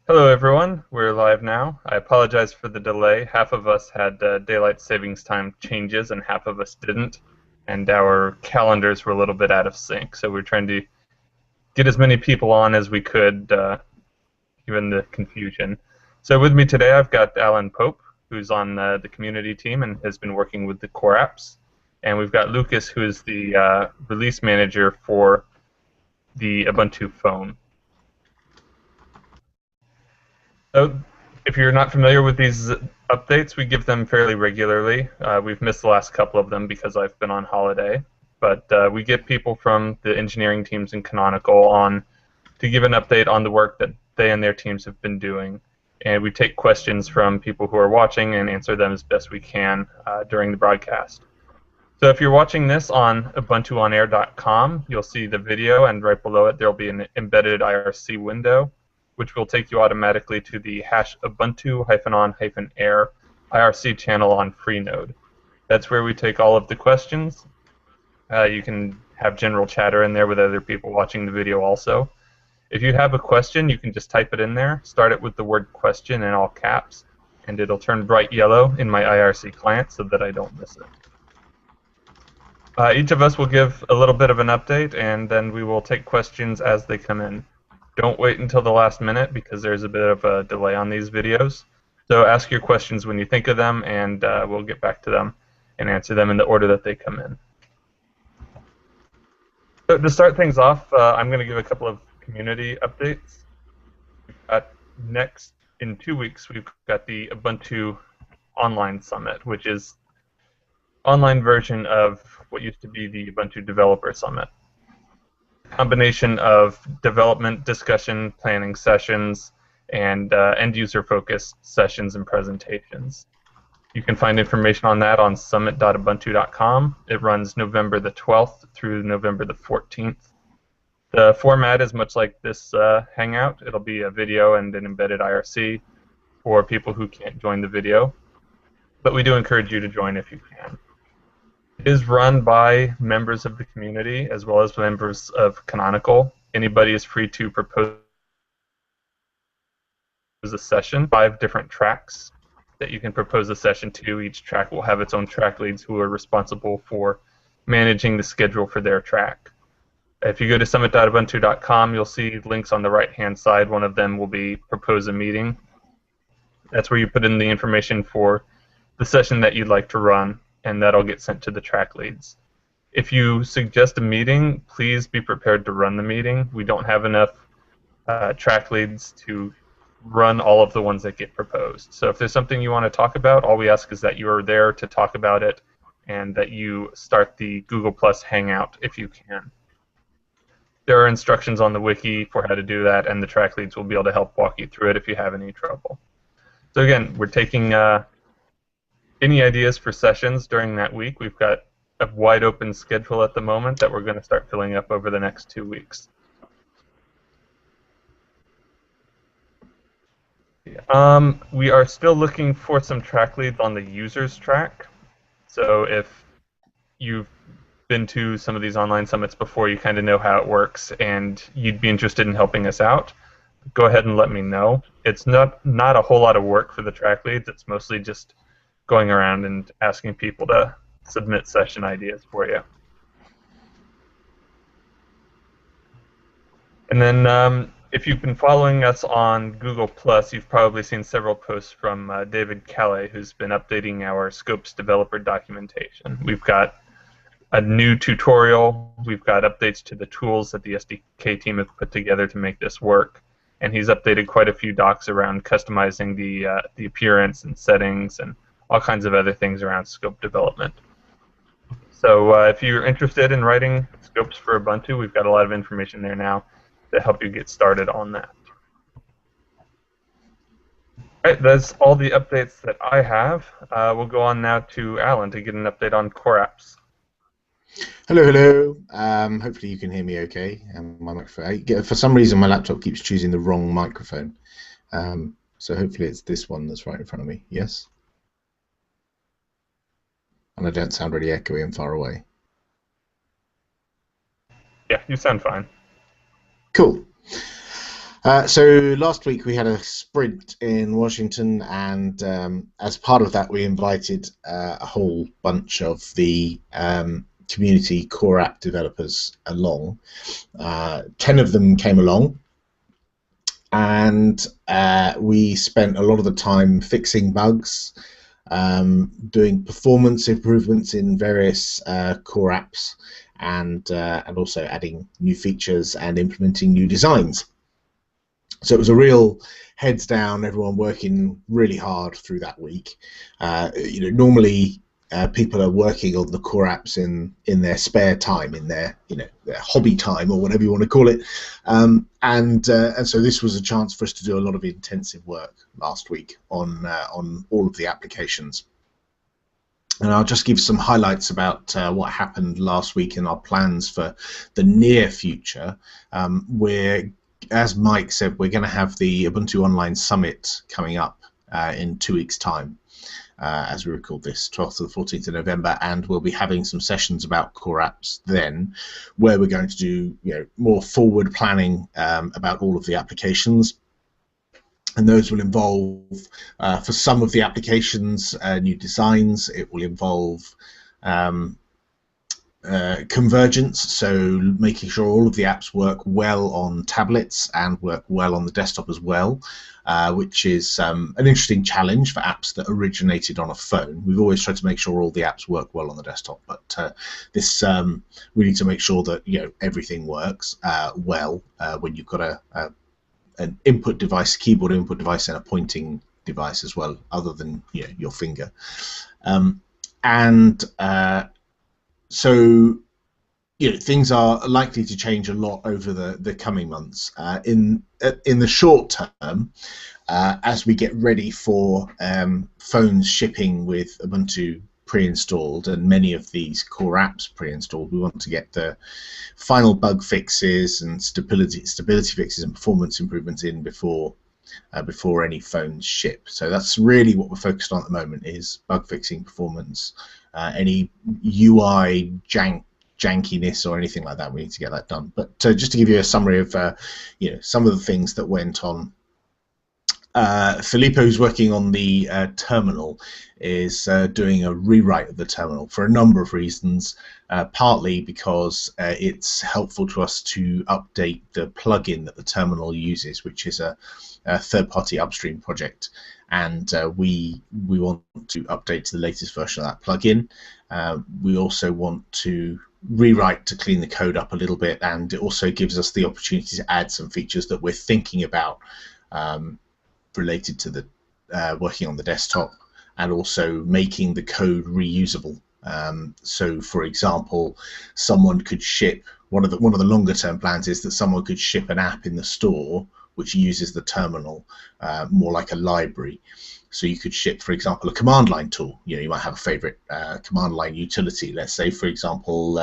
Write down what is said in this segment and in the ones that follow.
Hello everyone, we're live now. I apologize for the delay. Half of us had daylight savings time changes and half of us didn't, and our calendars were a little bit out of sync, so we're trying to get as many people on as we could, given the confusion. So with me today I've got Alan Pope, who's on the community team and has been working with the core apps, and we've got Lucas, who is the release manager for the Ubuntu phone. So, if you're not familiar with these updates, we give them fairly regularly. We've missed the last couple of them because I've been on holiday, but we get people from the engineering teams in Canonical on to give an update on the work that they and their teams have been doing. And we take questions from people who are watching and answer them as best we can during the broadcast. So if you're watching this on ubuntuonair.com, you'll see the video, and right below it there will be an embedded IRC window, which will take you automatically to the #ubuntu-on-air IRC channel on Freenode. That's where we take all of the questions. You can have general chatter in there with other people watching the video also. If you have a question, you can just type it in there, start it with the word question in all caps, and it'll turn bright yellow in my IRC client so that I don't miss it. Each of us will give a little bit of an update, and then we will take questions as they come in. Don't wait until the last minute because there's a bit of a delay on these videos. So ask your questions when you think of them, and we'll get back to them and answer them in the order that they come in. So to start things off, I'm going to give a couple of community updates. Next, in 2 weeks, we've got the Ubuntu Online Summit, which is online version of what used to be the Ubuntu Developer Summit. Combination of development, discussion, planning sessions, and end-user focused sessions and presentations. You can find information on that on summit.ubuntu.com. It runs November the 12th through November the 14th. The format is much like this Hangout. It'll be a video and an embedded IRC for people who can't join the video. But we do encourage you to join if you can. It is run by members of the community as well as members of Canonical. Anybody is free to propose a session, 5 different tracks that you can propose a session to. Each track will have its own track leads who are responsible for managing the schedule for their track. If you go to summit.ubuntu.com, you'll see links on the right-hand side. One of them will be propose a meeting. That's where you put in the information for the session that you'd like to run, and that'll get sent to the track leads. If you suggest a meeting, please be prepared to run the meeting. We don't have enough track leads to run all of the ones that get proposed. So if there's something you want to talk about, all we ask is that you are there to talk about it and that you start the Google Plus Hangout if you can. There are instructions on the wiki for how to do that, and the track leads will be able to help walk you through it if you have any trouble. So again, we're taking any ideas for sessions during that week. We've got a wide open schedule at the moment that we're going to start filling up over the next 2 weeks. We are still looking for some track leads on the users track. So if you've been to some of these online summits before, you kind of know how it works, and you'd be interested in helping us out, go ahead and let me know. It's not a whole lot of work for the track leads. It's mostly just going around and asking people to submit session ideas for you. And then if you've been following us on Google+, you've probably seen several posts from David Calais, who's been updating our Scopes developer documentation. We've got a new tutorial. We've got updates to the tools that the SDK team have put together to make this work. And he's updated quite a few docs around customizing the appearance and settings and all kinds of other things around scope development. So if you're interested in writing scopes for Ubuntu, we've got a lot of information there now to help you get started on that. All right, that's all the updates that I have. We'll go on now to Alan to get an update on core apps. Hello, hello. Hopefully you can hear me okay. My microphone. For some reason, my laptop keeps choosing the wrong microphone. So hopefully it's this one that's right in front of me. Yes? And I don't sound really echoey and far away. Yeah, you sound fine. Cool. So last week we had a sprint in Washington, and as part of that, we invited a whole bunch of the community core app developers along. 10 of them came along, and we spent a lot of the time fixing bugs, doing performance improvements in various core apps, and also adding new features and implementing new designs. So it was a real heads down, everyone working really hard through that week. Normally people are working on the core apps in their spare time, in their their hobby time, or whatever you want to call it. And so this was a chance for us to do a lot of intensive work last week on all of the applications. And I'll just give some highlights about what happened last week and our plans for the near future. As Mike said, we're going to have the Ubuntu Online Summit coming up in 2 weeks' time, as we record this, 12th to the 14th of November, and we'll be having some sessions about core apps then, where we're going to do more forward planning about all of the applications. And those will involve, for some of the applications, new designs. It will involve convergence, so making sure all of the apps work well on tablets and work well on the desktop as well, which is an interesting challenge for apps that originated on a phone. We've always tried to make sure all the apps work well on the desktop, but we need to make sure that everything works well when you've got an input device, keyboard input device, and a pointing device as well, other than your finger. So things are likely to change a lot over the coming months. In the short term, as we get ready for phones shipping with Ubuntu pre-installed and many of these core apps pre-installed, we want to get the final bug fixes and stability fixes and performance improvements in before any phones ship. So that's really what we're focused on at the moment, is bug fixing, performance, any UI jankiness or anything like that. We need to get that done. But just to give you a summary of some of the things that went on. Filippo, who's working on the terminal, is doing a rewrite of the terminal for a number of reasons, partly because it's helpful to us to update the plugin that the terminal uses, which is a third-party upstream project, and we want to update to the latest version of that plugin. We also want to rewrite to clean the code up a little bit, and it also gives us the opportunity to add some features that we're thinking about related to the working on the desktop, and also making the code reusable. So, for example, someone could ship one of the longer term plans is that someone could ship an app in the store which uses the terminal more like a library. So you could ship, for example, a command line tool. You might have a favorite command line utility. Let's say, for example,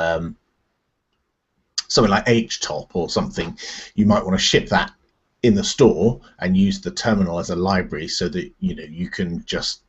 something like htop or something. You might want to ship that in the store and use the terminal as a library, so that you can just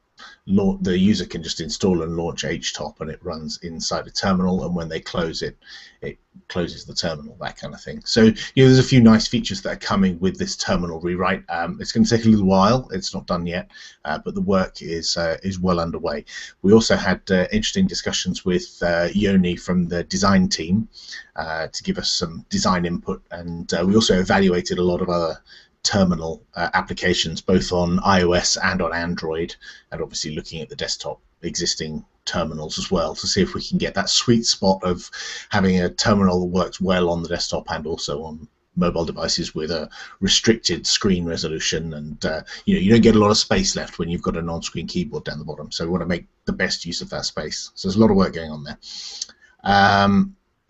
the user can just install and launch htop, and it runs inside a terminal, and when they close it, it closes the terminal, that kind of thing. So there's a few nice features that are coming with this terminal rewrite. It's going to take a little while. It's not done yet, but the work is well underway. We also had interesting discussions with Yoni from the design team to give us some design input, and we also evaluated a lot of other terminal applications, both on iOS and on Android, and obviously looking at the desktop existing terminals as well, to see if we can get that sweet spot of having a terminal that works well on the desktop and also on mobile devices with a restricted screen resolution, and you don't get a lot of space left when you've got an on-screen keyboard down the bottom, so we want to make the best use of that space. So there's a lot of work going on there.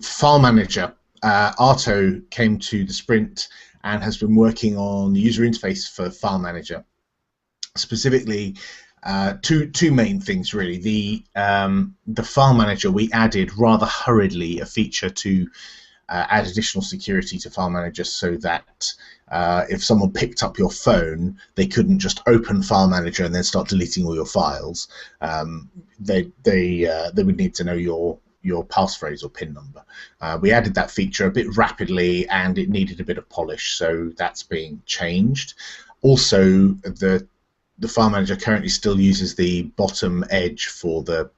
File Manager, Arto came to the sprint and has been working on the user interface for File Manager. Specifically, two main things really. The File Manager, we added rather hurriedly a feature to add additional security to File Manager, so that if someone picked up your phone, they couldn't just open File Manager and then start deleting all your files. They would need to know your your passphrase or PIN number. We added that feature a bit rapidly, and it needed a bit of polish, so that's being changed. Also, the file manager currently still uses the bottom edge for the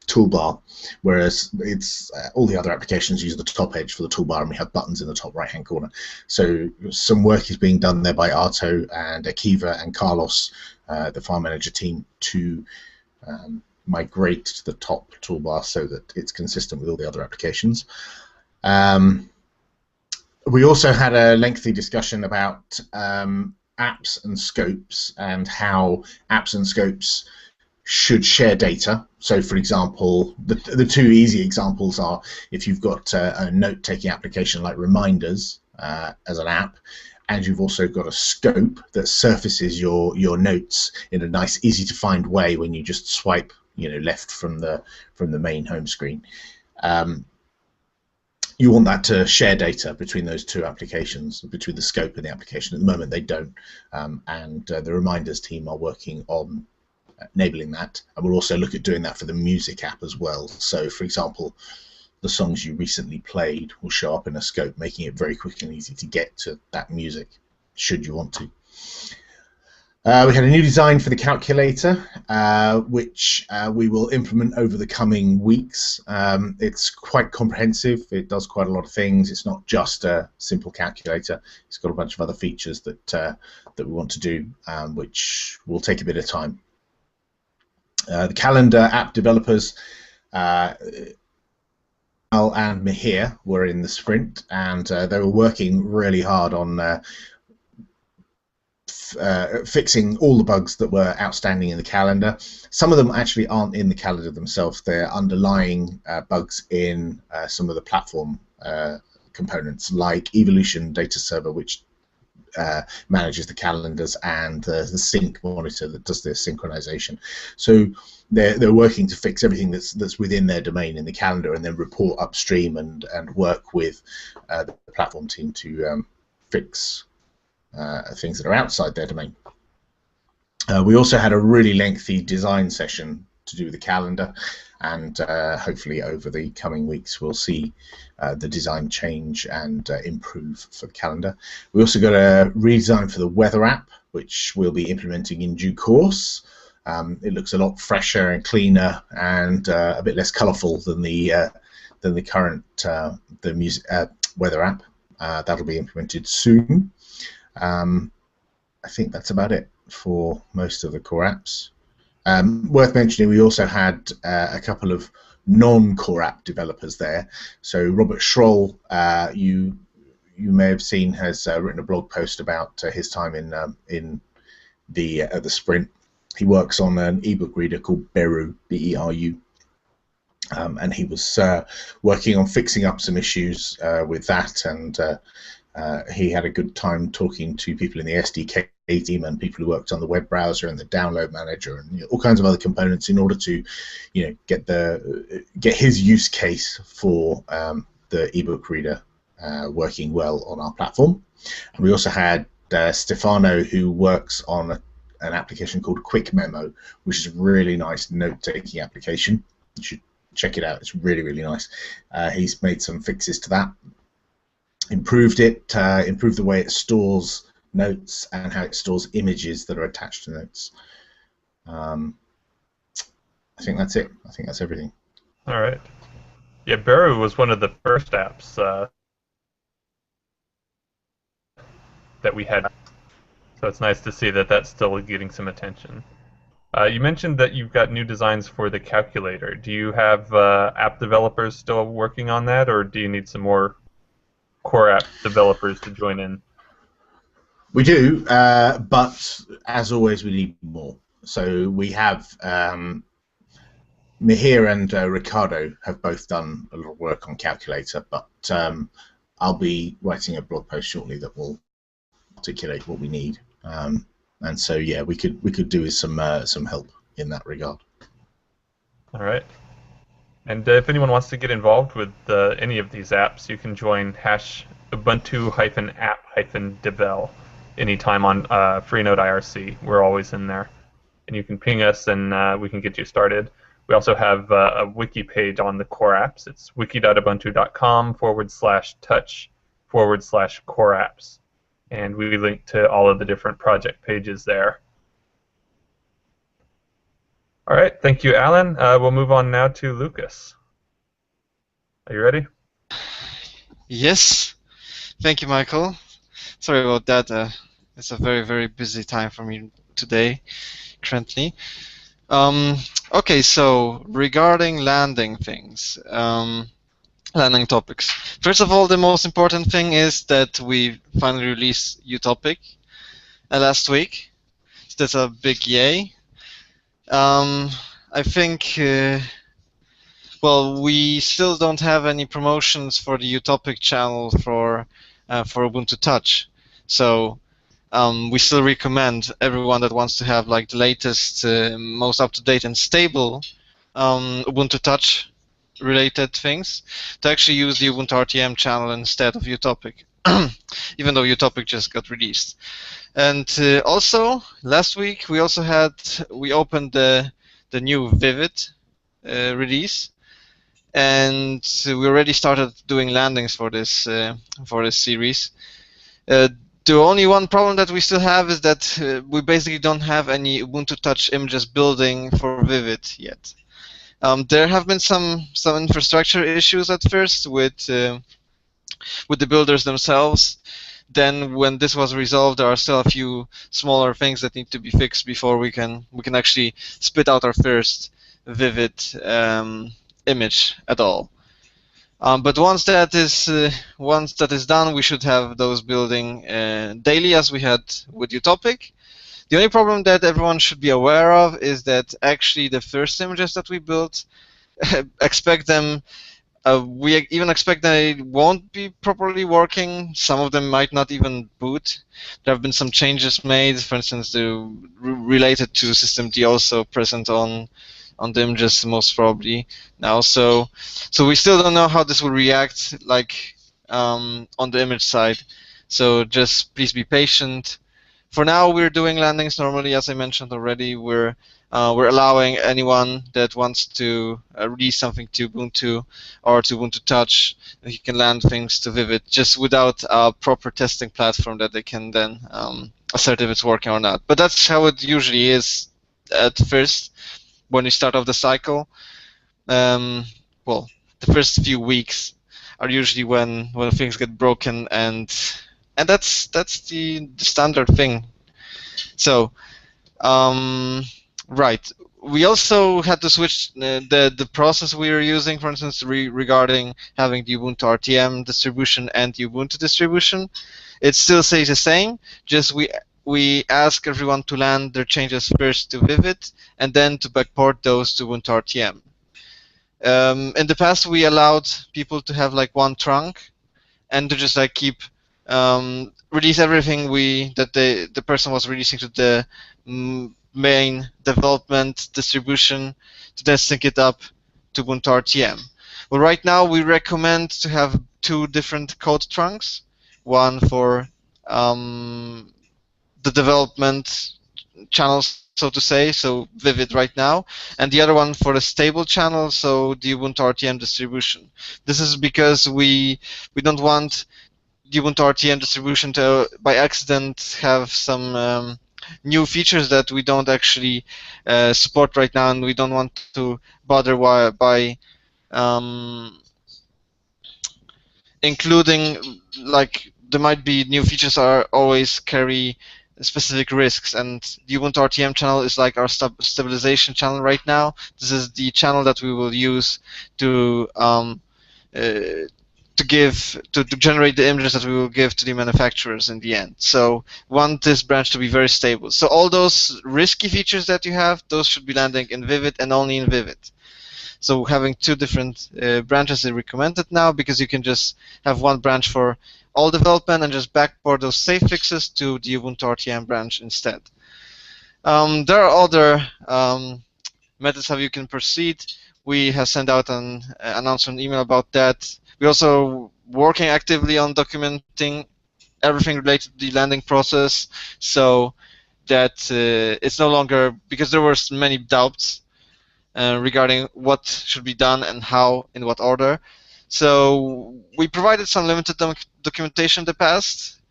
toolbar, whereas it's all the other applications use the top edge for the toolbar, and we have buttons in the top right hand corner. So some work is being done there by Arto and Akiva and Carlos, the file manager team, to migrate to the top toolbar so that it's consistent with all the other applications. We also had a lengthy discussion about apps and scopes, and how apps and scopes should share data. So, for example, the two easy examples are if you've got a note-taking application like Reminders as an app, and you've also got a scope that surfaces your notes in a nice, easy-to-find way when you just swipe, left from the main home screen. You want that to share data between those two applications, between the scope and the application. At the moment, they don't, and the Reminders team are working on enabling that, and we'll also look at doing that for the music app as well. So, for example, the songs you recently played will show up in a scope, making it very quick and easy to get to that music, should you want to. We had a new design for the calculator, which we will implement over the coming weeks. It's quite comprehensive. It does quite a lot of things. It's not just a simple calculator. It's got a bunch of other features that we want to do, which will take a bit of time. The calendar app developers, and Mihir, were in the sprint, and they were working really hard on fixing all the bugs that were outstanding in the calendar. Some of them actually aren't in the calendar themselves. They're underlying bugs in some of the platform components, like Evolution Data Server, which manages the calendars, and the sync monitor that does the synchronization. So they're working to fix everything that's within their domain in the calendar, and then report upstream and work with the platform team to fix things that are outside their domain. We also had a really lengthy design session to do with the calendar, and hopefully over the coming weeks we'll see the design change and improve for the calendar. We also got a redesign for the weather app, which we'll be implementing in due course. It looks a lot fresher and cleaner, and a bit less colourful than the current weather app. That'll be implemented soon. I think that's about it for most of the core apps. Worth mentioning, we also had a couple of non-core app developers there. So Robert Schroll, you may have seen, has written a blog post about his time in the sprint. He works on an ebook reader called Beru, B-E-R-U, and he was working on fixing up some issues with that, and he had a good time talking to people in the SDK team and people who worked on the web browser and the download manager and all kinds of other components in order to, get his use case for the ebook reader working well on our platform. And we also had Stefano, who works on an application called Quick Memo, which is a really nice note-taking application. You should check it out. It's really, really nice. He's made some fixes to that. Improved it, improved the way it stores notes and how it stores images that are attached to notes. I think that's it. I think that's everything. All right. Yeah, Beru was one of the first apps that we had, so it's nice to see that that's still getting some attention. You mentioned that you've got new designs for the calculator. Do you have app developers still working on that, or do you need some more core app developers to join in? We do, but as always, we need more. So we have Mihir and Ricardo have both done a lot of work on Calculator, but I'll be writing a blog post shortly that will articulate what we need. And so, yeah, we could do with some help in that regard. All right. And if anyone wants to get involved with any of these apps, you can join #Ubuntu-app-devel anytime on Freenode IRC. We're always in there. And you can ping us and we can get you started. We also have a wiki page on the core apps. It's wiki.ubuntu.com/touch/core apps. And we link to all of the different project pages there. All right, thank you, Alan. We'll move on now to Lucas. Are you ready? Yes. Thank you, Michael. Sorry about that. It's a very, very busy time for me today, currently. Okay, so regarding landing things, landing topics. First of all, the most important thing is that we finally released Utopic last week. So that's a big yay. I think, well, we still don't have any promotions for the Utopic channel for Ubuntu Touch. So we still recommend everyone that wants to have like the latest, most up-to-date and stable Ubuntu Touch related things to actually use the Ubuntu RTM channel instead of Utopic, even though Utopic just got released. And also last week we opened the new Vivid release, and we already started doing landings for this series. The only one problem that we still have is that we basically don't have any Ubuntu Touch images building for Vivid yet. There have been some infrastructure issues at first with the builders themselves. Then when this was resolved, there are still a few smaller things that need to be fixed before we can actually spit out our first Vivid image at all. But once that is done, we should have those building daily as we had with Utopic. The only problem that everyone should be aware of is that actually the first images that we built, expect them. We even expect that it won't be properly working. Some of them might not even boot. There have been some changes made, for instance, related to systemd also present on the images most probably now. So we still don't know how this will react like on the image side. So just please be patient. For now, we're doing landings normally, as I mentioned already. We're allowing anyone that wants to release something to Ubuntu or to Ubuntu Touch, he can land things to Vivid, just without a proper testing platform that they can then assert if it's working or not. But that's how it usually is at first, when you start off the cycle. Well, the first few weeks are usually when things get broken, and that's the standard thing. So, right. We also had to switch the process we were using, for instance, regarding having the Ubuntu RTM distribution and the Ubuntu distribution. It still stays the same, just we ask everyone to land their changes first to Vivid and then to backport those to Ubuntu RTM. In the past, we allowed people to have like one trunk and to just like keep release everything that the person was releasing to the main development distribution to then sync it up to Ubuntu RTM. Well, right now we recommend to have two different code trunks, one for the development channels, so to say, so Vivid right now, and the other one for the stable channel, so the Ubuntu RTM distribution. This is because we don't want the Ubuntu RTM distribution to, by accident, have some new features that we don't actually support right now, and we don't want to bother by including, like, there might be new features are always carry specific risks, and the Ubuntu RTM channel is like our stabilization channel right now. This is the channel that we will use to generate the images that we will give to the manufacturers in the end. So we want this branch to be very stable. So all those risky features that you have, those should be landing in Vivid and only in Vivid. So having two different branches is recommended now, because you can just have one branch for all development and just backport those safe fixes to the Ubuntu RTM branch instead. There are other methods how you can proceed. We have sent out an announcement email about that. We're also working actively on documenting everything related to the landing process, so that it's no longer, because there were many doubts regarding what should be done and how, in what order. So we provided some limited documentation in the past.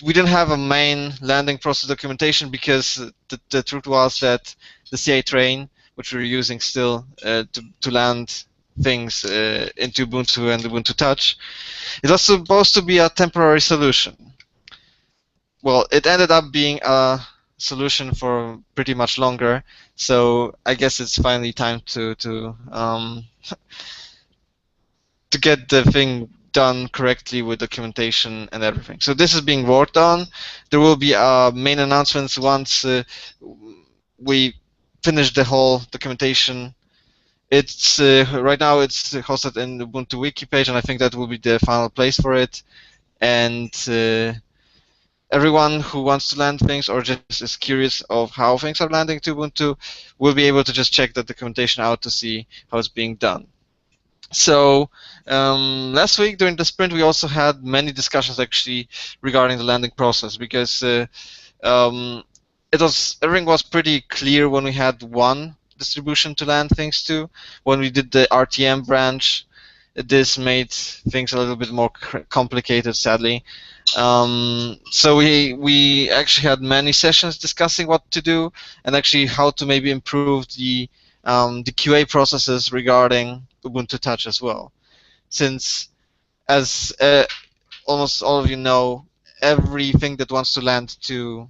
We didn't have a main landing process documentation because the truth was that the CA train, which we're using still to land things into Ubuntu and Ubuntu Touch, it was supposed to be a temporary solution. Well, it ended up being a solution for pretty much longer, so I guess it's finally time to get the thing done correctly with documentation and everything. So this is being worked on. There will be main announcements once we finish the whole documentation. It's right now it's hosted in the Ubuntu wiki page, and I think that will be the final place for it. And everyone who wants to land things or just is curious of how things are landing to Ubuntu will be able to just check the documentation out to see how it's being done. So last week during the sprint we also had many discussions actually regarding the landing process, because everything was pretty clear when we had one distribution to land things to. When we did the RTM branch, this made things a little bit more complicated, sadly. So we actually had many sessions discussing what to do and actually how to maybe improve the QA processes regarding Ubuntu Touch as well. Since, as almost all of you know, everything that wants to land to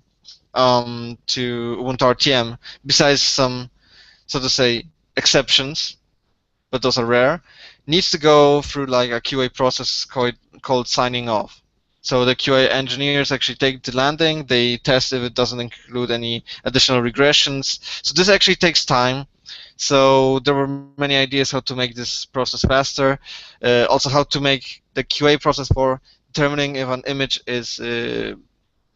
Ubuntu RTM, besides some, so to say, exceptions, but those are rare, needs to go through like a QA process called signing off. So the QA engineers actually take the landing, they test if it doesn't include any additional regressions. So this actually takes time. So there were many ideas how to make this process faster. Also how to make the QA process for determining if an image is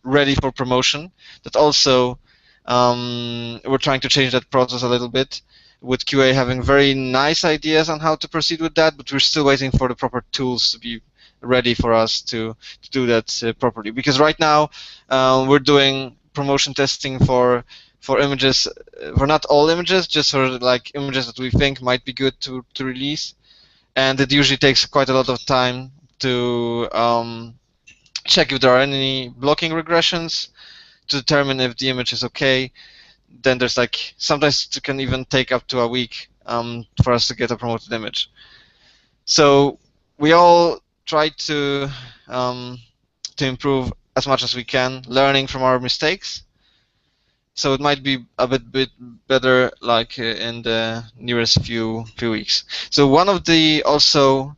ready for promotion. That also, we're trying to change that process a little bit, with QA having very nice ideas on how to proceed with that, but we're still waiting for the proper tools to be ready for us to do that properly. Because right now we're doing promotion testing for images, for not all images, just for like images that we think might be good to release, and it usually takes quite a lot of time to check if there are any blocking regressions to determine if the image is okay. Then there's like, sometimes it can even take up to a week for us to get a promoted image. So we all try to improve as much as we can, learning from our mistakes. So it might be a bit better like in the nearest few weeks. So one of the also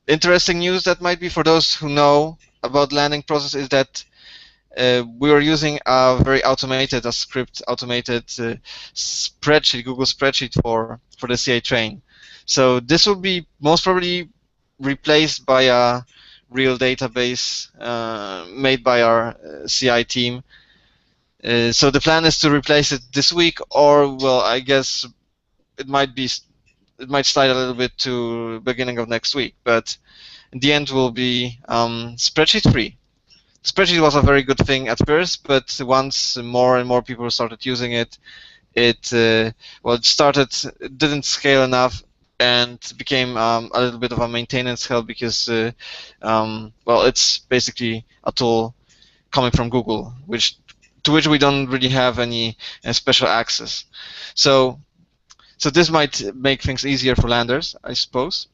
interesting news that might be for those who know about landing process is that we are using a very automated, automated spreadsheet, Google spreadsheet for the CA train. So this will be most probably replaced by a real database made by our CI team. So the plan is to replace it this week, or well, I guess it might slide a little bit to beginning of next week. But in the end, will be spreadsheet free. Spreadsheet was a very good thing at first, but once more and more people started using it, it didn't scale enough and became a little bit of a maintenance hell, because well, it's basically a tool coming from Google, to which we don't really have any special access. So this might make things easier for landers, I suppose.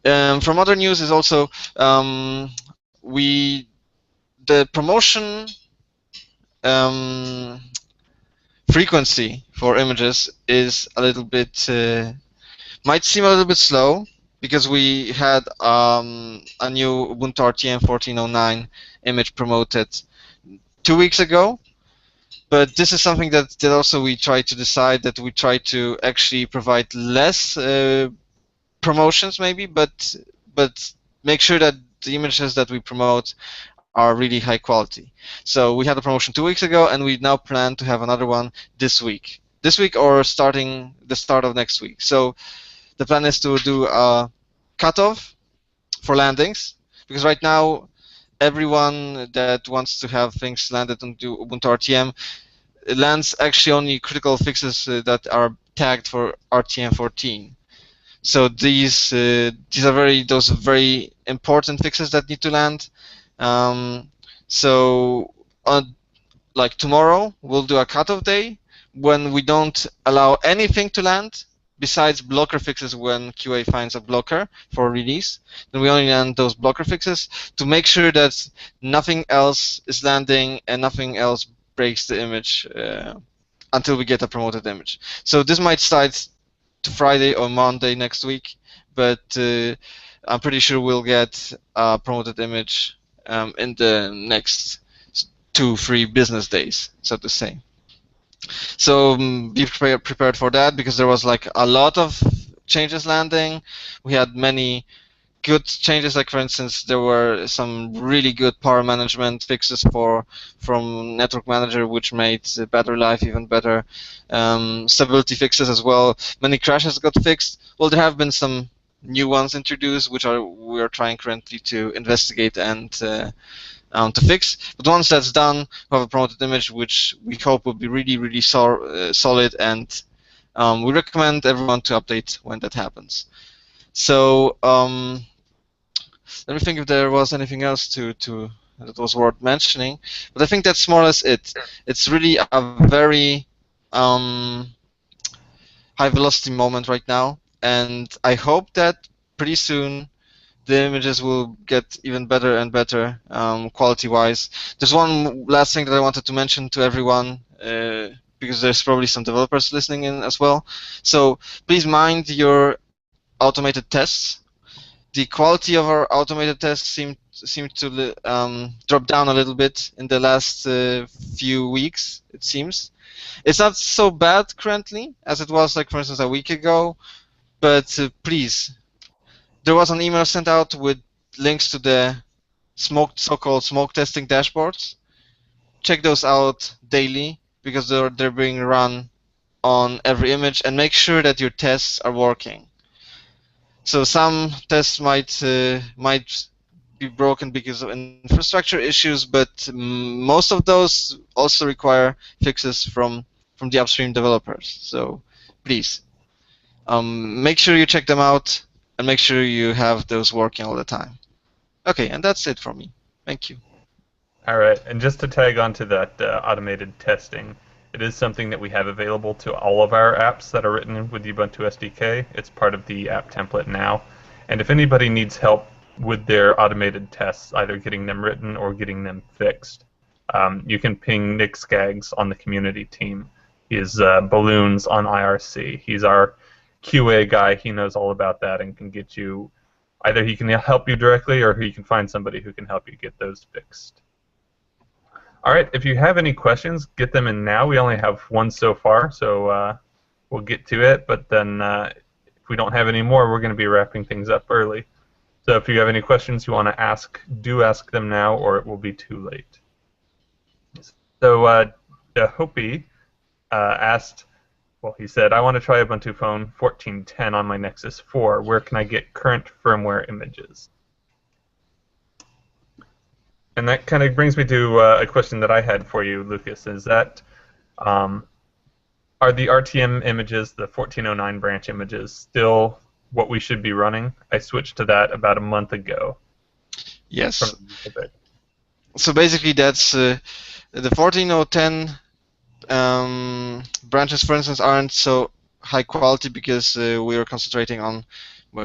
From other news is also the promotion frequency for images is a little bit might seem a little bit slow, because we had a new Ubuntu RTM 1409 image promoted 2 weeks ago, but this is something that also we try to decide, that we try to actually provide less promotions maybe, but make sure that the images that we promote are really high quality. So we had a promotion 2 weeks ago, and we now plan to have another one this week or starting the start of next week. So the plan is to do a cutoff for landings, because right now everyone that wants to have things landed onto Ubuntu RTM lands actually only critical fixes that are tagged for RTM14. So these are those very important fixes that need to land. So like tomorrow, we'll do a cutoff day when we don't allow anything to land besides blocker fixes when QA finds a blocker for release. Then we only land those blocker fixes to make sure that nothing else is landing and nothing else breaks the image until we get a promoted image. So this might start to Friday or Monday next week, but I'm pretty sure we'll get a promoted image in the next 2-3 business days, so to say. So be prepared for that, because there was like a lot of changes landing. We had many good changes, like for instance, there were some really good power management fixes from Network Manager, which made battery life even better. Stability fixes as well. Many crashes got fixed. Well, there have been some new ones introduced, which we are trying currently to investigate and to fix. But once that's done, we have a promoted image, which we hope will be really, really solid, and we recommend everyone to update when that happens. So let me think if there was anything else that was worth mentioning. But I think that's more or less it. It's really a very high velocity moment right now, and I hope that pretty soon the images will get even better and better quality-wise. There's one last thing that I wanted to mention to everyone, because there's probably some developers listening in as well. So please mind your automated tests. The quality of our automated tests seemed to drop down a little bit in the last few weeks, it seems. It's not so bad currently as it was, like for instance, a week ago, but please, there was an email sent out with links to the so-called smoke testing dashboards. Check those out daily, because they're being run on every image, and make sure that your tests are working. So some tests might be broken because of infrastructure issues, but most of those also require fixes from the upstream developers. So please, make sure you check them out and make sure you have those working all the time. Okay, and that's it from me. Thank you. All right, and just to tag on to that automated testing, it is something that we have available to all of our apps that are written with Ubuntu SDK. It's part of the app template now. And if anybody needs help with their automated tests, either getting them written or getting them fixed, you can ping Nick Skaggs on the community team. He is Balloons on IRC. He's our QA guy. He knows all about that and can get you, either he can help you directly or he can find somebody who can help you get those fixed. All right, if you have any questions, get them in now. We only have one so far, so we'll get to it. But then if we don't have any more, we're going to be wrapping things up early. So if you have any questions you want to ask, do ask them now, or it will be too late. So Hopi asked, well, he said, I want to try Ubuntu Phone 14.10 on my Nexus 4. Where can I get current firmware images? And that kind of brings me to a question that I had for you, Lucas, is that are the RTM images, the 1409 branch images, still what we should be running? I switched to that about a month ago. Yes. So basically that's the 14010 branches, for instance, aren't so high quality because we were concentrating on,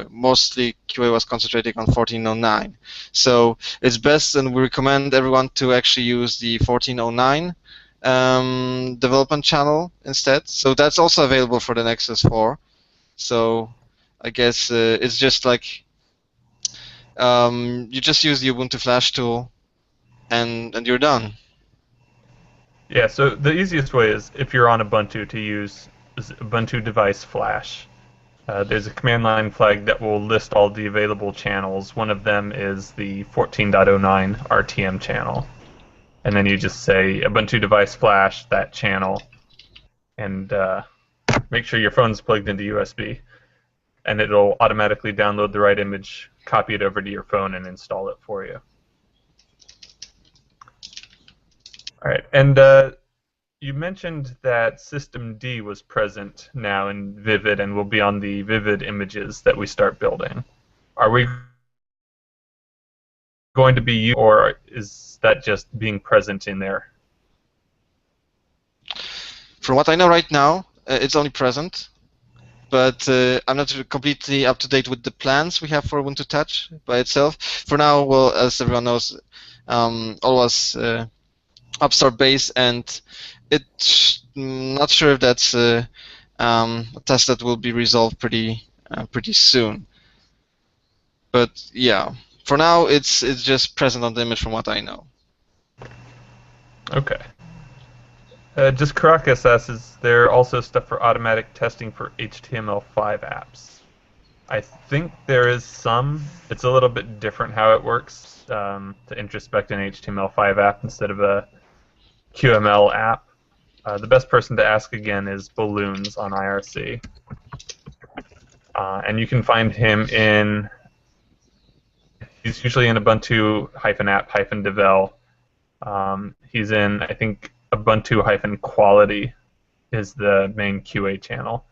mostly QA was concentrating on 1409. So it's best, and we recommend everyone to actually use the 1409 development channel instead. So that's also available for the Nexus 4. So I guess it's just like you just use the Ubuntu Flash tool, and you're done. Yeah, so the easiest way is, if you're on Ubuntu, to use Ubuntu Device Flash. There's a command line flag that will list all the available channels. One of them is the 14.09 RTM channel. And then you just say Ubuntu Device Flash, that channel, and make sure your phone's plugged into USB. And it'll automatically download the right image, copy it over to your phone, and install it for you. All right, and you mentioned that systemd was present now in Vivid and will be on the Vivid images that we start building. Are we going to be, or is that just being present in there? From what I know right now, it's only present, but I'm not completely up to date with the plans we have for Ubuntu Touch by itself. For now, well, as everyone knows, all was Upstart base, and it's not sure if that's a task that will be resolved pretty soon. But yeah, for now, it's just present on the image from what I know. Okay. Just Caracas asks, is there also stuff for automatic testing for HTML5 apps? I think there is some. It's a little bit different how it works to introspect an HTML5 app instead of a QML app. The best person to ask again is Balloons on IRC. And you can find him in, he's usually in Ubuntu-app-devel. He's in, I think, Ubuntu-quality is the main QA channel.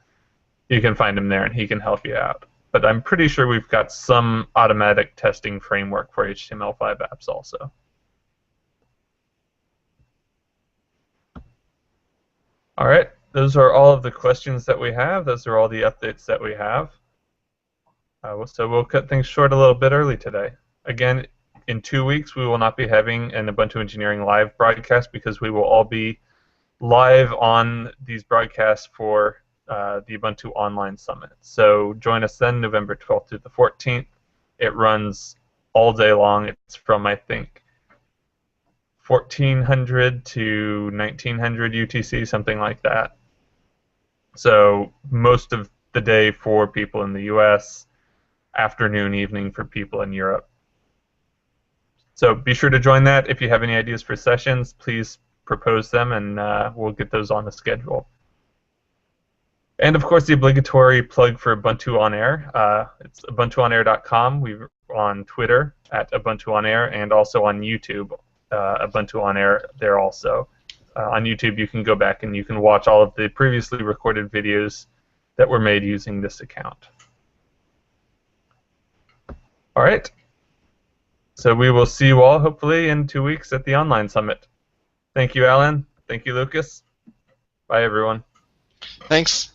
You can find him there and he can help you out. But I'm pretty sure we've got some automatic testing framework for HTML5 apps also. All right, those are all of the questions that we have. Those are all the updates that we have. So we'll cut things short a little bit early today. Again, in 2 weeks, we will not be having an Ubuntu Engineering Live broadcast because we will all be live on these broadcasts for the Ubuntu Online Summit. So join us then, November 12th through the 14th. It runs all day long. It's from, I think, 1400 to 1900 UTC, something like that. So most of the day for people in the US, afternoon, evening for people in Europe. So be sure to join that. If you have any ideas for sessions, please propose them and we'll get those on the schedule. And of course, the obligatory plug for Ubuntu On Air. It's ubuntuonair.com. We're on Twitter at Ubuntu On Air and also on YouTube. Ubuntu On Air there also. On YouTube, you can go back and you can watch all of the previously recorded videos that were made using this account. All right. So we will see you all hopefully in 2 weeks at the Online Summit. Thank you, Alan. Thank you, Lucas. Bye, everyone. Thanks.